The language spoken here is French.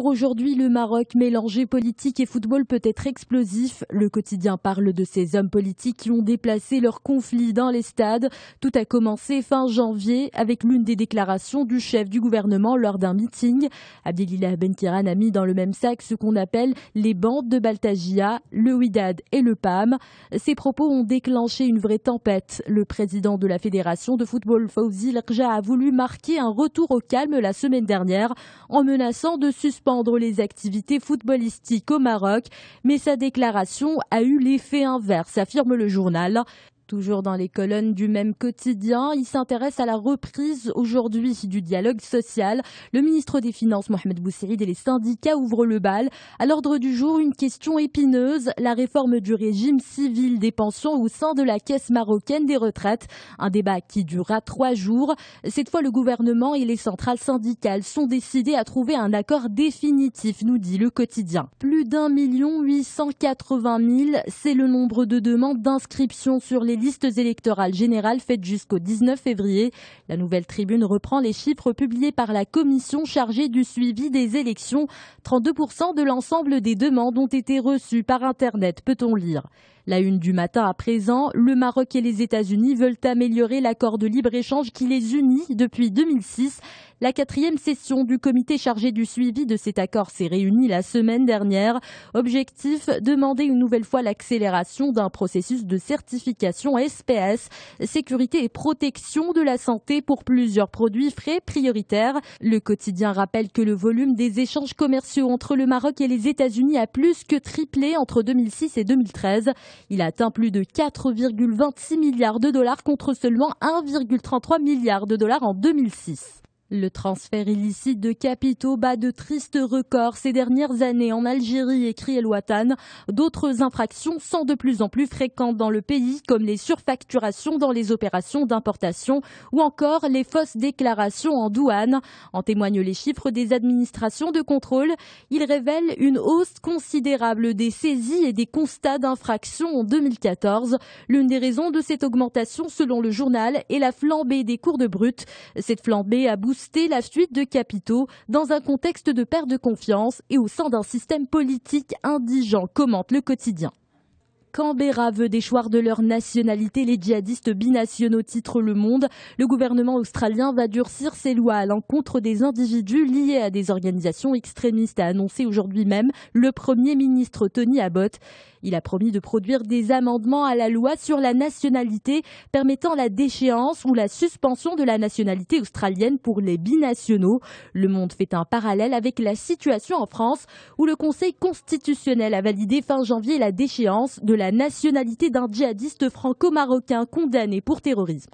Pour aujourd'hui, le Maroc, mélangé politique et football, peut être explosif. Le quotidien parle de ces hommes politiques qui ont déplacé leurs conflits dans les stades. Tout a commencé fin janvier avec l'une des déclarations du chef du gouvernement lors d'un meeting. Abdelilah Benkiran a mis dans le même sac ce qu'on appelle les bandes de Baltajia, le Wydad et le PAM. Ces propos ont déclenché une vraie tempête. Le président de la fédération de football, Fawzi Lerja, a voulu marquer un retour au calme la semaine dernière en menaçant de suspendre les activités footballistiques au Maroc. Mais sa déclaration a eu l'effet inverse, affirme le journal. Toujours dans les colonnes du même quotidien, il s'intéresse à la reprise aujourd'hui du dialogue social. Le ministre des Finances, Mohamed Boussaïd, et les syndicats ouvrent le bal. À l'ordre du jour, une question épineuse, la réforme du régime civil des pensions au sein de la Caisse marocaine des retraites. Un débat qui durera 3 jours. Cette fois, le gouvernement et les centrales syndicales sont décidés à trouver un accord définitif, nous dit le quotidien. Plus d'1 880 000, c'est le nombre de demandes d'inscription sur les listes électorales générales faites jusqu'au 19 février. La Nouvelle Tribune reprend les chiffres publiés par la commission chargée du suivi des élections. 32% de l'ensemble des demandes ont été reçues par Internet, peut-on lire. La une du matin à présent, le Maroc et les États-Unis veulent améliorer l'accord de libre-échange qui les unit depuis 2006. La 4e session du comité chargé du suivi de cet accord s'est réunie la semaine dernière. Objectif, demander une nouvelle fois l'accélération d'un processus de certification SPS, sécurité et protection de la santé pour plusieurs produits frais prioritaires. Le quotidien rappelle que le volume des échanges commerciaux entre le Maroc et les États-Unis a plus que triplé entre 2006 et 2013. Il a atteint plus de 4,26 milliards de dollars contre seulement 1,33 milliard de dollars en 2006. Le transfert illicite de capitaux bat de tristes records ces dernières années en Algérie, écrit El Watan. D'autres infractions sont de plus en plus fréquentes dans le pays, comme les surfacturations dans les opérations d'importation ou encore les fausses déclarations en douane. En témoignent les chiffres des administrations de contrôle. Ils révèlent une hausse considérable des saisies et des constats d'infractions en 2014. L'une des raisons de cette augmentation, selon le journal, est la flambée des cours de brut. Cette flambée a boosté la fuite de capitaux dans un contexte de perte de confiance et au sein d'un système politique indigent, commente le quotidien. Canberra veut déchoir de leur nationalité les djihadistes binationaux, titre Le Monde. Le gouvernement australien va durcir ses lois à l'encontre des individus liés à des organisations extrémistes, a annoncé aujourd'hui même le Premier ministre Tony Abbott. Il a promis de produire des amendements à la loi sur la nationalité permettant la déchéance ou la suspension de la nationalité australienne pour les binationaux. Le Monde fait un parallèle avec la situation en France où le Conseil constitutionnel a validé fin janvier la déchéance de la nationalité d'un djihadiste franco-marocain condamné pour terrorisme.